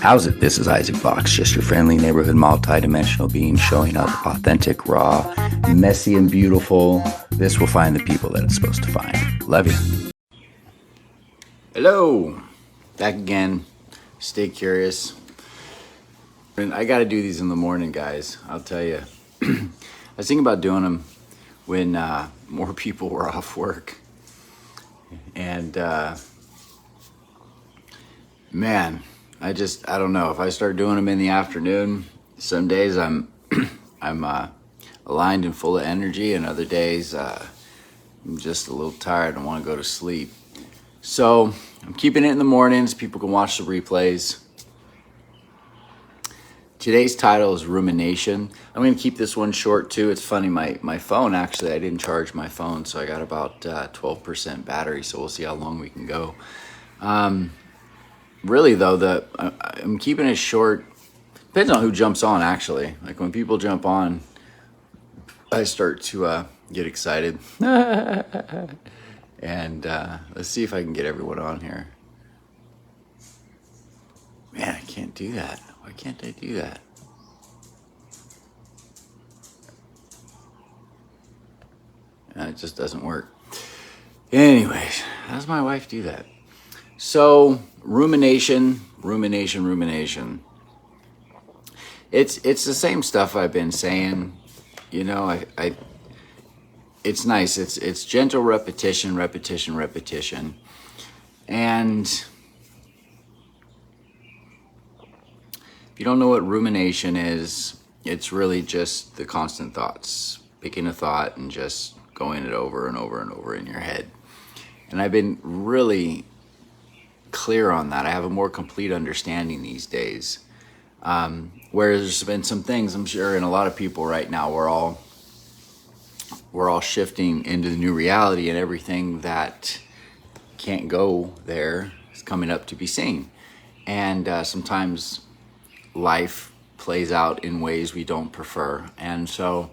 How's it? This is Isaac Fox, just your friendly neighborhood multi-dimensional being showing up authentic, raw, messy, and beautiful. This will find the people that it's supposed to find. Love you. Hello. Back again. Stay curious. And I got to do these in the morning, guys. I'll tell you. I was thinking about doing them when more people were off work. And man, I don't know. If I start doing them in the afternoon, some days I'm aligned and full of energy, and other days I'm just a little tired and want to go to sleep. So I'm keeping it in the mornings. People can watch the replays. Today's title is rumination. I'm going to keep this one short too. It's funny, my phone, actually, I didn't charge my phone, so I got about 12% battery, so we'll see how long we can go. Really though, I'm keeping it short. Depends on who jumps on, actually. Like when people jump on, I start to get excited. And let's see if I can get everyone on here. Man, I can't do that. Why can't I do that? It just doesn't work. Anyways, how does my wife do that? So, rumination. It's the same stuff I've been saying. You know, it's nice. It's gentle repetition. And if you don't know what rumination is, it's really just the constant thoughts, picking a thought and just going it over and over and over in your head. And I've been really clear on that. I have a more complete understanding these days. Where there's been some things, I'm sure, and a lot of people right now, we're all shifting into the new reality, and everything that can't go there is coming up to be seen. And sometimes life plays out in ways we don't prefer. And so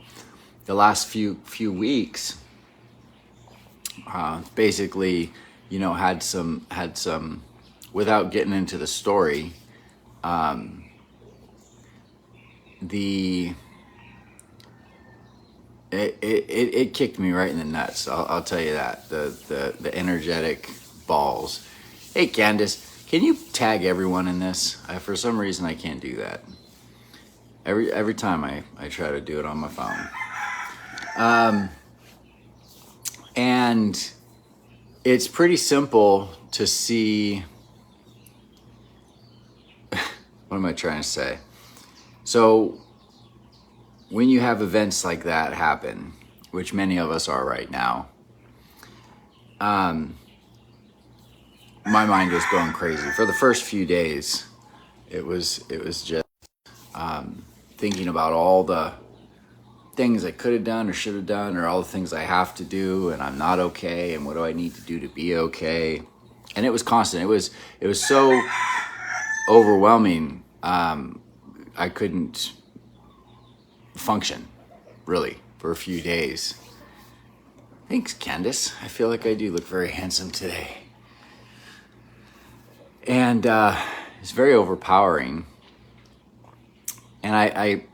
the last few weeks, basically, you know, had some, without getting into the story, it kicked me right in the nuts. I'll tell you that. The energetic balls. Hey, Candace, can you tag everyone in this? For some reason, I can't do that. Every time I try to do it on my phone. And it's pretty simple to see. What am I trying to say? So when you have events like that happen, which many of us are right now, my mind was going crazy. For the first few days, it was just thinking about all the things I could have done or should have done, or all the things I have to do, and I'm not okay, and what do I need to do to be okay? And it was constant. It was so overwhelming. I couldn't function, really, for a few days. Thanks, Candace. I feel like I do look very handsome today. And it's very overpowering. And I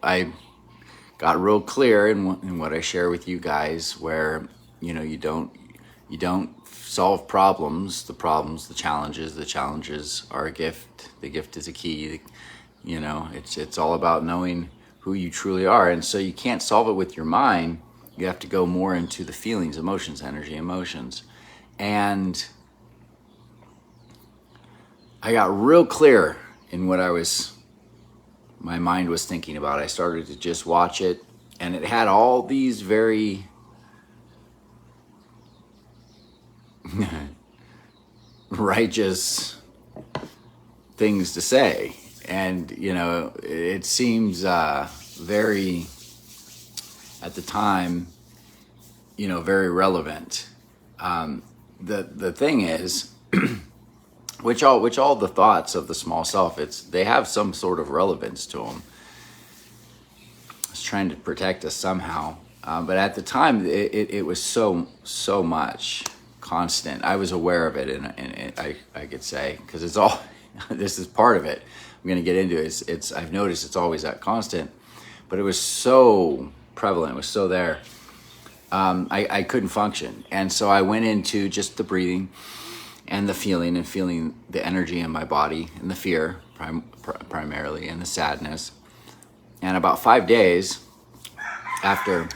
got real clear in what I share with you guys, where, you know, you don't solve problems, the challenges are a gift. The gift is a key. You know, it's all about knowing who you truly are. And so you can't solve it with your mind. You have to go more into the feelings, emotions, energy, emotions. And I got real clear in what my mind was thinking about. I started to just watch it, and it had all these very righteous things to say. And, you know, it seems very, at the time, you know, very relevant. The thing is, which all the thoughts of the small self, they have some sort of relevance to them. It's trying to protect us somehow. But at the time, it was so much constant. I was aware of it, and I could say, because it's all, this is part of it. going to get into it's I've noticed it's always that constant, but it was so prevalent, it was so there. I couldn't function. And so I went into just the breathing and the feeling, and feeling the energy in my body, and the fear primarily, and the sadness. And about 5 days after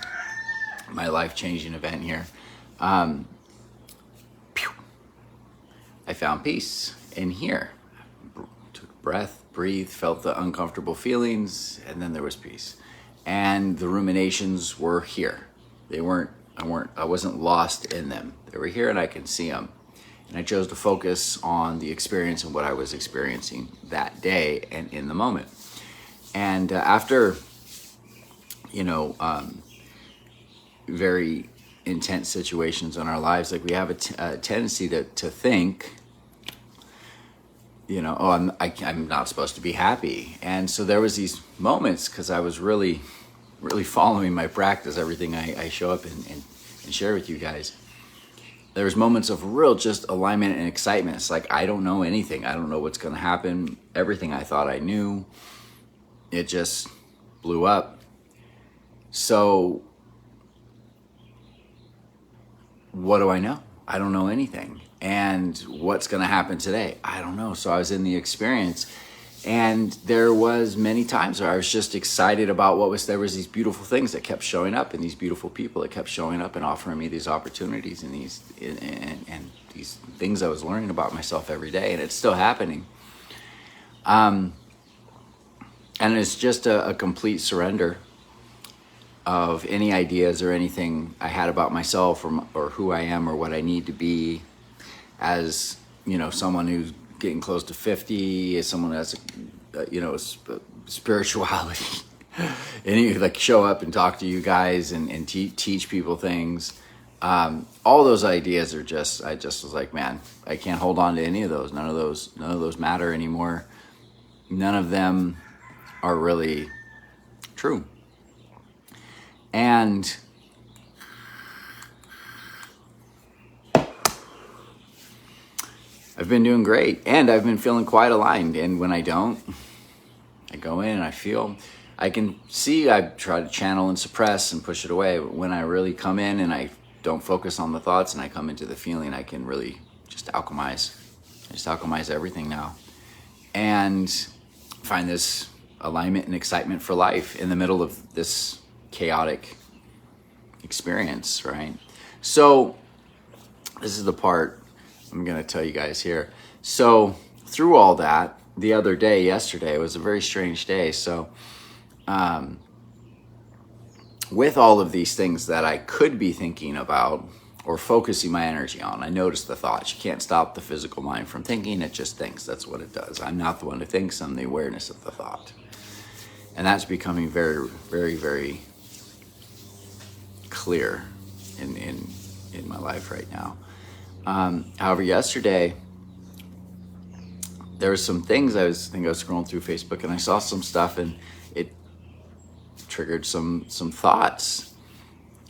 my life-changing event here, I found peace in here. Took a breath, breathed, felt the uncomfortable feelings, and then there was peace. And the ruminations were here. I wasn't lost in them. They were here and I can see them. And I chose to focus on the experience and what I was experiencing that day and in the moment. And after, very intense situations in our lives, like we have a tendency to think, I'm not supposed to be happy. And so there was these moments, because I was really following my practice, everything I show up and share with you guys. There was moments of real just alignment and excitement. It's like, I don't know anything. I don't know what's going to happen. Everything I thought I knew, it just blew up. So what do I know? I don't know anything. And what's going to happen today? I don't know. So I was in the experience, and there was many times where I was just excited about there was these beautiful things that kept showing up, and these beautiful people that kept showing up and offering me these opportunities and these things I was learning about myself every day, and it's still happening. And it's just a complete surrender of any ideas or anything I had about myself or who I am or what I need to be as, someone who's getting close to 50, as someone who has, spirituality. And you show up and talk to you guys and teach people things. All those ideas are I just was like, man, I can't hold on to any of those. None of those matter anymore. None of them are really true. And I've been doing great, and I've been feeling quite aligned. And when I don't, I go in and I can see I try to channel and suppress and push it away. But when I really come in and I don't focus on the thoughts and I come into the feeling, I can really just alchemize. I just alchemize everything now, and find this alignment and excitement for life in the middle of this chaotic experience, right? So this is the part I'm going to tell you guys here. So through all that, the other day, yesterday, was a very strange day. So with all of these things that I could be thinking about or focusing my energy on, I noticed the thoughts. You can't stop the physical mind from thinking. It just thinks. That's what it does. I'm not the one who thinks. I'm the awareness of the thought. And that's becoming very, very, very clear in my life right now. However, yesterday, there were some things I was scrolling through Facebook, and I saw some stuff, and it triggered some thoughts.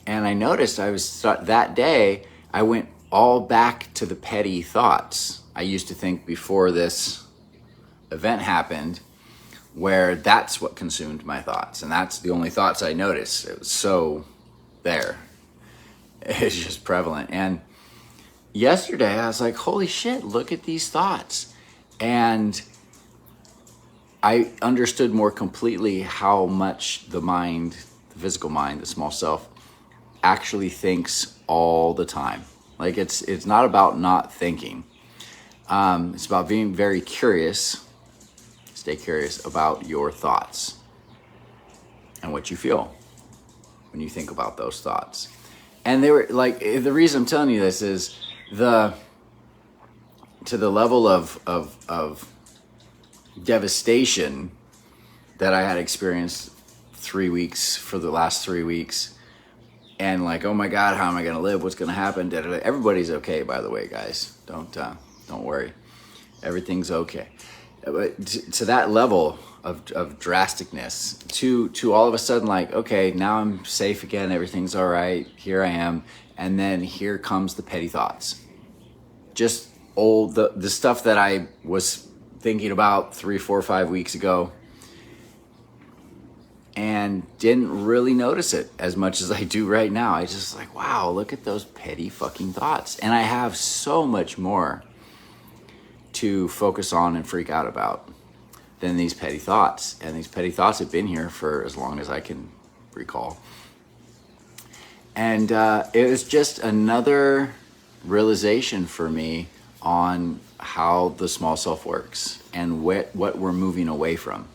And I noticed that day, I went all back to the petty thoughts I used to think before this event happened, where that's what consumed my thoughts. And that's the only thoughts I noticed. It was so there. It's just prevalent. And yesterday I was like, holy shit, look at these thoughts. And I understood more completely how much the mind, the physical mind, the small self, actually thinks all the time. Like it's not about not thinking. It's about being very curious. Stay curious about your thoughts and what you feel when you think about those thoughts. And they were like, the reason I'm telling you this is to the level of devastation that I had experienced for the last 3 weeks. And like, oh my God, how am I going to live? What's going to happen? Everybody's okay, by the way, guys. Don't worry. Everything's okay. But to that level of drasticness, to all of a sudden, like, okay, now I'm safe again. Everything's all right. Here I am. And then here comes the petty thoughts. Just the stuff that I was thinking about 3, 4, 5 weeks ago, and didn't really notice it as much as I do right now. I just like, wow, look at those petty fucking thoughts. And I have so much more to focus on and freak out about than these petty thoughts. And these petty thoughts have been here for as long as I can recall. And it was just another realization for me on how the small self works and what we're moving away from.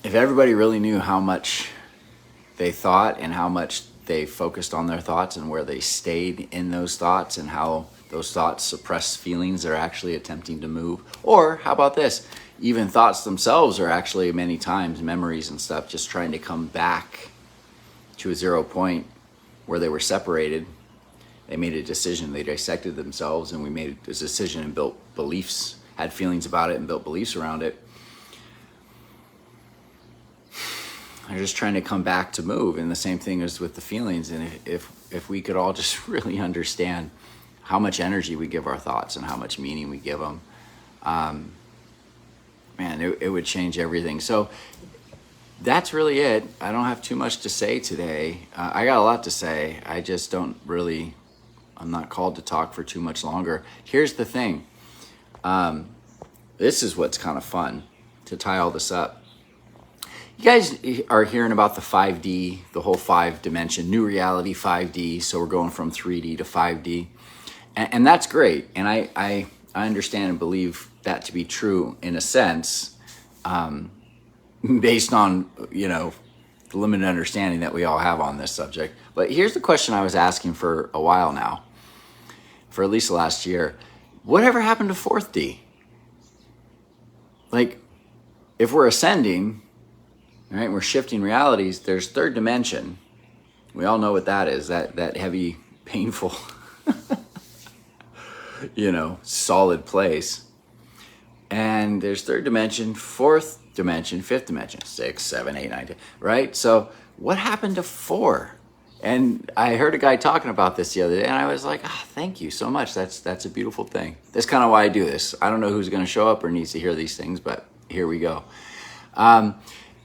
If everybody really knew how much they thought and how much they focused on their thoughts and where they stayed in those thoughts and how those thoughts suppress feelings they're actually attempting to move. Or how about this? Even thoughts themselves are actually many times memories and stuff, just trying to come back to a 0 point where they were separated. They made a decision, they dissected themselves, and we made a decision and built beliefs, had feelings about it and built beliefs around it. They're just trying to come back to move, and the same thing is with the feelings. And if we could all just really understand how much energy we give our thoughts and how much meaning we give them, man, it would change everything. So that's really it. I don't have too much to say today. I got a lot to say. I just don't really, I'm not called to talk for too much longer. Here's the thing. This is what's kind of fun to tie all this up. You guys are hearing about the 5D, the whole 5-dimension, new reality 5D. So we're going from 3D to 5D. And that's great. And I understand and believe that to be true in a sense, based on, the limited understanding that we all have on this subject. But here's the question I was asking for a while now, for at least the last year. Whatever happened to 4th D? Like, if we're ascending, right, we're shifting realities, there's 3rd dimension. We all know what that is, that heavy, painful, solid place. And there's 3rd dimension, 4th dimension, 5th dimension, 6, 7, 8, 9, 10, right? So what happened to 4? And I heard a guy talking about this the other day, and I was like, thank you so much. That's a beautiful thing. That's kind of why I do this. I don't know who's going to show up or needs to hear these things, but here we go.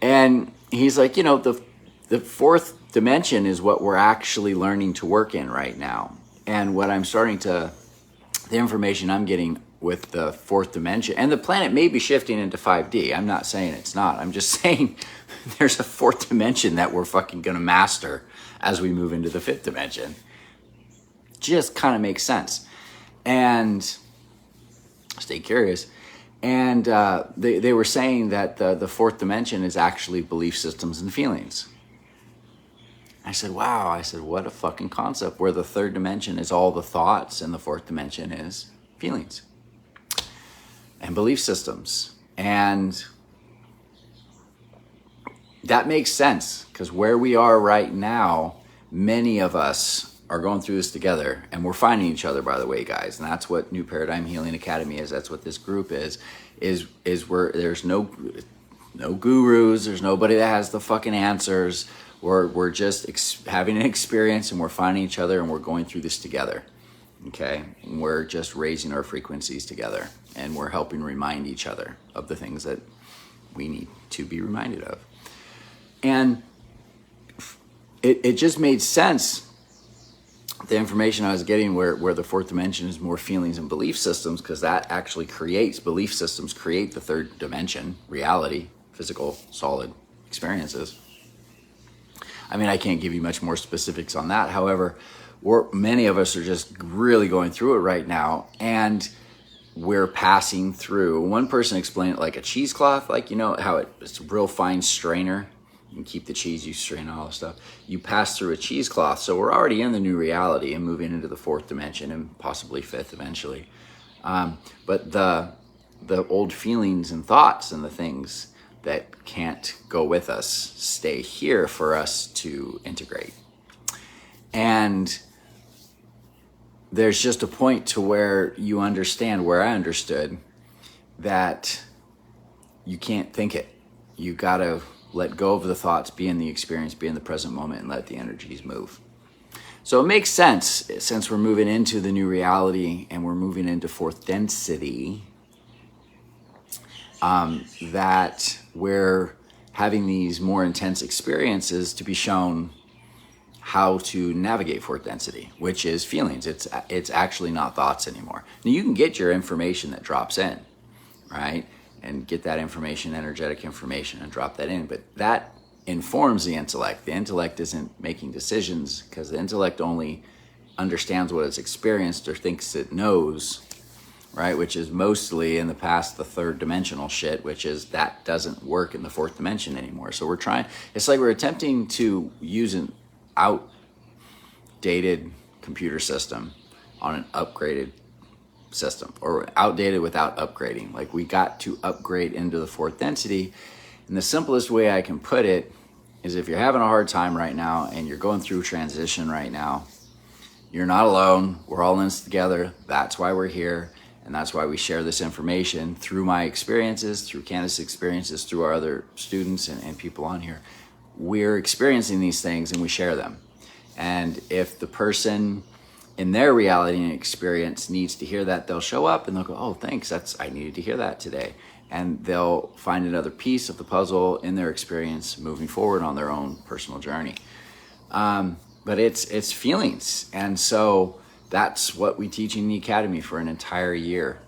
And he's like, the 4th dimension is what we're actually learning to work in right now. And what I'm the information I'm getting with the 4th dimension, and the planet may be shifting into 5D. I'm not saying it's not. I'm just saying there's a 4th dimension that we're fucking going to master as we move into the 5th dimension. Just kind of makes sense. And stay curious. And they were saying that the 4th dimension is actually belief systems and feelings. I said, wow. I said, what a fucking concept, where the 3rd dimension is all the thoughts and the 4th dimension is feelings and belief systems. And that makes sense, because where we are right now, many of us are going through this together, and we're finding each other, by the way, guys. And that's what New Paradigm Healing Academy is. That's what this group is where there's no gurus. There's nobody that has the fucking answers. We're just having an experience, and we're finding each other, and we're going through this together. Okay? And we're just raising our frequencies together, and we're helping remind each other of the things that we need to be reminded of. And it just made sense, the information I was getting, where the 4th dimension is more feelings and belief systems, because that actually belief systems create the 3rd dimension, reality, physical, solid experiences. I mean, I can't give you much more specifics on that. However, many of us are just really going through it right now, and we're passing through. One person explained it like a cheesecloth, like, how it's a real fine strainer. You can keep the cheese, you strain all the stuff. You pass through a cheesecloth. So we're already in the new reality and moving into the 4th dimension and possibly 5th eventually. But the old feelings and thoughts and the things that can't go with us stay here for us to integrate. And there's just a point to where you understand, where I understood, that you can't think it. You gotta let go of the thoughts, be in the experience, be in the present moment, and let the energies move. So it makes sense, since we're moving into the new reality and we're moving into fourth density, that we're having these more intense experiences to be shown how to navigate fourth density, which is feelings. It's actually not thoughts anymore. Now you can get your information that drops in, right? And get that information, energetic information, and drop that in. But that informs the intellect. The intellect isn't making decisions, because the intellect only understands what it's experienced or thinks it knows, right? Which is mostly in the past the third dimensional shit, which is that doesn't work in the fourth dimension anymore. So it's like we're attempting to use an outdated computer system on an upgraded system, or outdated without upgrading. Like, we got to upgrade into the fourth density. And the simplest way I can put it is, if you're having a hard time right now and you're going through transition right now, you're not alone. We're all in this together. That's why we're here. And that's why we share this information through my experiences, through Candace's experiences, through our other students and people on here. We're experiencing these things and we share them. And if the person in their reality and experience needs to hear that, they'll show up and they'll go, oh, thanks, I needed to hear that today. And they'll find another piece of the puzzle in their experience moving forward on their own personal journey. But it's feelings. And so that's what we teach in the Academy for an entire year.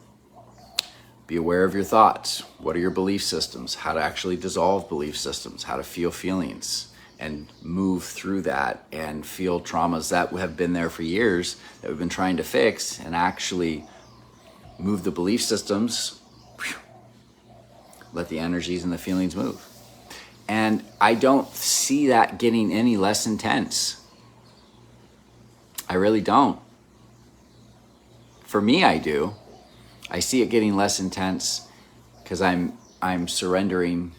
Be aware of your thoughts. What are your belief systems? How to actually dissolve belief systems, how to feel feelings and move through that and feel traumas that have been there for years that we've been trying to fix, and actually move the belief systems, let the energies and the feelings move. And I don't see that getting any less intense. I really don't. For me, I do. I see it getting less intense because I'm surrendering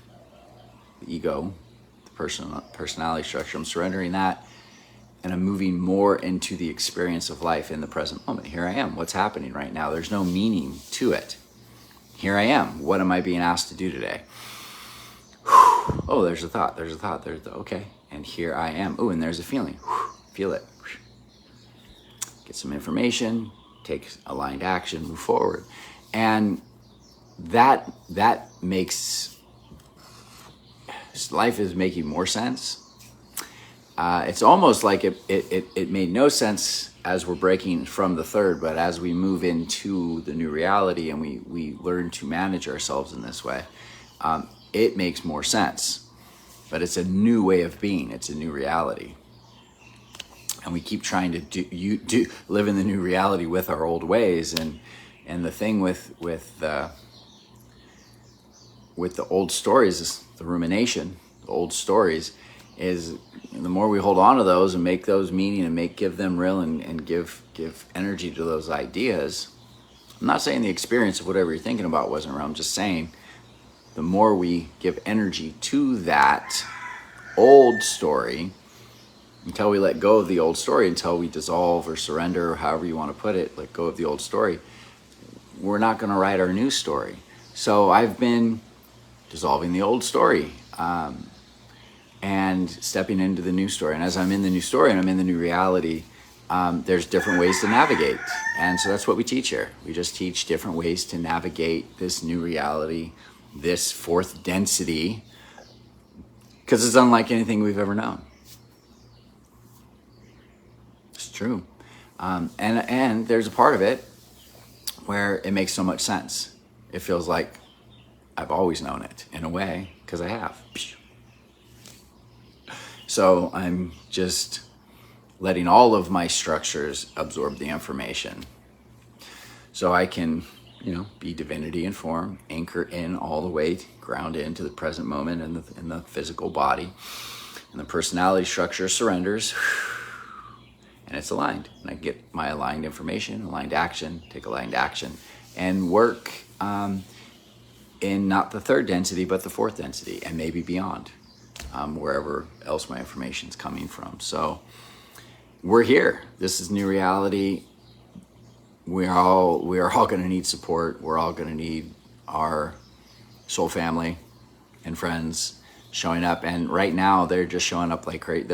the ego, the personality structure. I'm surrendering that, and I'm moving more into the experience of life in the present moment. Here I am. What's happening right now? There's no meaning to it. Here I am. What am I being asked to do today? Oh, there's a thought. Okay. And here I am. Oh, and there's a feeling. Feel it. Get some information. Take aligned action. Move forward. And that makes life is making more sense. It's almost like it made no sense as we're breaking from the third, but as we move into the new reality and we learn to manage ourselves in this way, it makes more sense. But it's a new way of being. It's a new reality. And we keep trying to live in the new reality with our old ways. And the thing with the old stories, is the rumination, the old stories, is the more we hold on to those and make those meaning and give them real and give energy to those ideas. I'm not saying the experience of whatever you're thinking about wasn't real. I'm just saying the more we give energy to that old story, until we let go of the old story, until we dissolve or surrender, or however you want to put it, let go of the old story, we're not going to write our new story. So I've been dissolving the old story and stepping into the new story. And as I'm in the new story and I'm in the new reality, there's different ways to navigate. And so that's what we teach here. We just teach different ways to navigate this new reality, this fourth density, because it's unlike anything we've ever known. It's true. And there's a part of it where it makes so much sense. It feels like I've always known it in a way, because I have. So I'm just letting all of my structures absorb the information, so I can, be divinity in form, anchor in all the way, ground into the present moment in the physical body, and the personality structure surrenders, and it's aligned. And I get my aligned information, aligned action, take aligned action, and work in not the third density, but the fourth density, and maybe beyond, wherever else my information's coming from. So we're here. This is new reality. We are all going to need support. We're all going to need our soul family and friends showing up. And right now they're just showing up like crazy.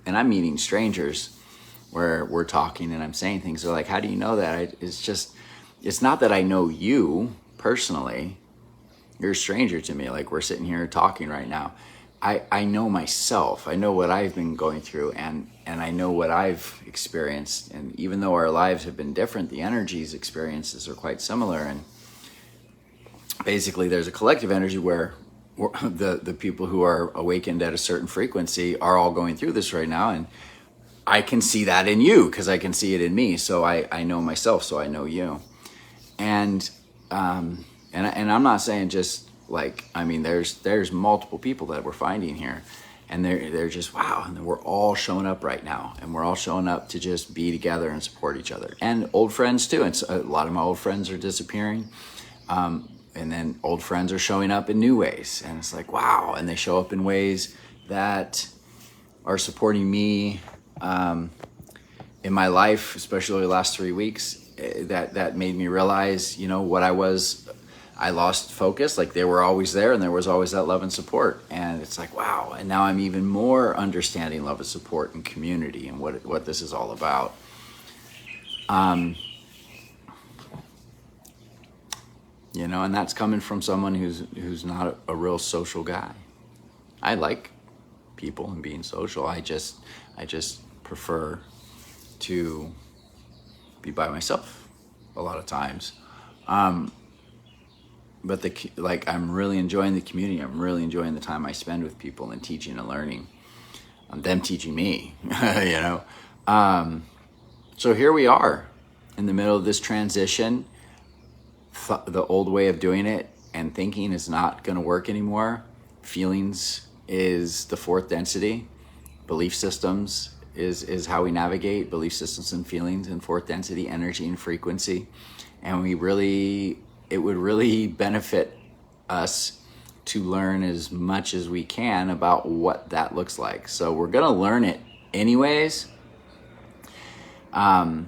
And I'm meeting strangers where we're talking and I'm saying things. They're like, how do you know that? It's not that I know you personally. You're a stranger to me. Like, we're sitting here talking right now. I know myself. I know what I've been going through, and I know what I've experienced. And even though our lives have been different, the experiences are quite similar. And basically, there's a collective energy where the people who are awakened at a certain frequency are all going through this right now. And I can see that in you because I can see it in me. So I know myself, so I know you. And I'm not saying just like, I mean, there's multiple people that we're finding here, and they're just, wow, and we're all showing up right now, and we're all showing up to just be together and support each other, and old friends too. And a lot of my old friends are disappearing, and then old friends are showing up in new ways, and it's like, wow, and they show up in ways that are supporting me in my life, especially the last 3 weeks. That made me realize, what I lost focus. Like, they were always there, and there was always that love and support. And it's like, wow. And now I'm even more understanding love and support and community and what this is all about. And that's coming from someone who's not a real social guy. I like people and being social. I just prefer to be by myself a lot of times. But I'm really enjoying the community. I'm really enjoying the time I spend with people and teaching and learning. Them teaching me, So here we are in the middle of this transition. The old way of doing it and thinking is not going to work anymore. Feelings is the fourth density. Belief systems is how we navigate. Belief systems and feelings and fourth density, energy and frequency. And it would really benefit us to learn as much as we can about what that looks like. So we're going to learn it anyways. I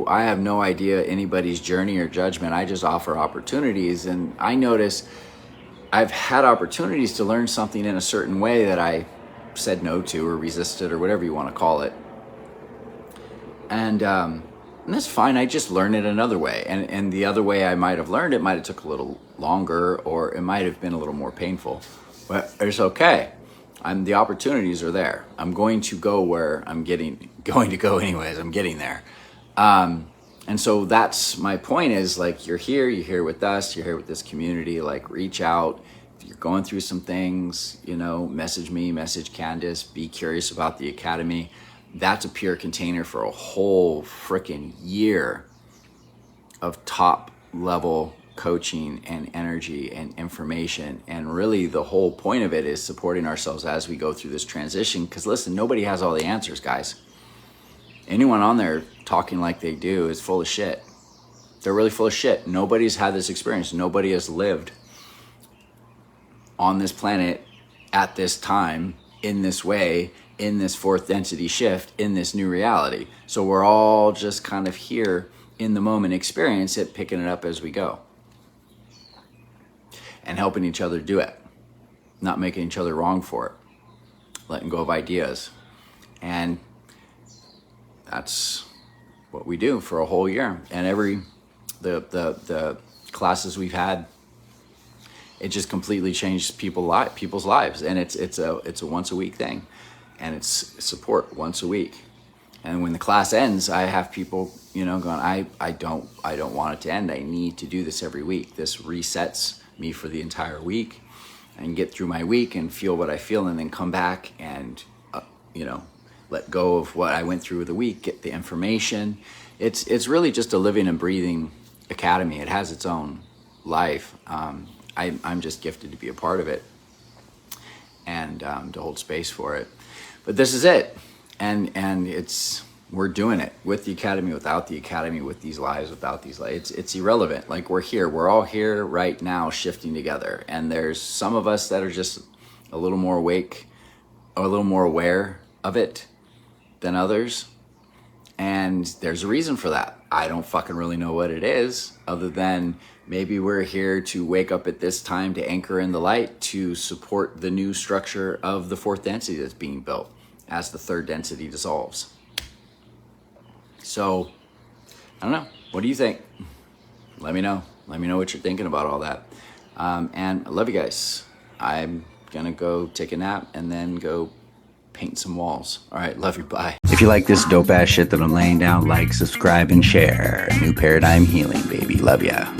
have no idea anybody's journey or judgment. I just offer opportunities. And I notice I've had opportunities to learn something in a certain way that I said no to or resisted or whatever you want to call it. And that's fine. I just learned it another way. And the other way I might have learned it might have took a little longer, or it might have been a little more painful. But it's okay. The opportunities are there. I'm going to go where I'm going to go anyways. I'm getting there. And so that's my point is, like, you're here with us, you're here with this community. Like, reach out. If you're going through some things, message me, message Candace, be curious about the Academy. That's a pure container for a whole freaking year of top level coaching and energy and information. And really the whole point of it is supporting ourselves as we go through this transition. Because listen, nobody has all the answers, guys. Anyone on there talking like they do is full of shit. They're really full of shit. Nobody's had this experience. Nobody has lived on this planet at this time in this way, in this fourth density shift, in this new reality. So we're all just kind of here in the moment, experience it, picking it up as we go. And helping each other do it. Not making each other wrong for it. Letting go of ideas. And that's what we do for a whole year. And the classes we've had, it just completely changed people's lives. And it's a once a week thing. And it's support once a week. And when the class ends, I have people, going, I don't want it to end. I need to do this every week. This resets me for the entire week, and get through my week and feel what I feel, and then come back and, let go of what I went through with the week, get the information. It's really just a living and breathing academy. It has its own life. I'm just gifted to be a part of it and to hold space for it. But this is it. And we're doing it with the Academy, without the Academy, with these lives, without these lives. It's irrelevant. Like, we're here. We're all here right now shifting together. And there's some of us that are just a little more awake or a little more aware of it than others. And there's a reason for that. I don't fucking really know what it is, other than maybe we're here to wake up at this time to anchor in the light to support the new structure of the fourth density that's being built. as the third density dissolves. So, I don't know. What do you think? Let me know. Let me know what you're thinking about all that. And I love you guys. I'm gonna go take a nap and then go paint some walls. All right, love you, bye. If you like this dope ass shit that I'm laying down, like, subscribe, and share. New paradigm healing, baby. Love ya.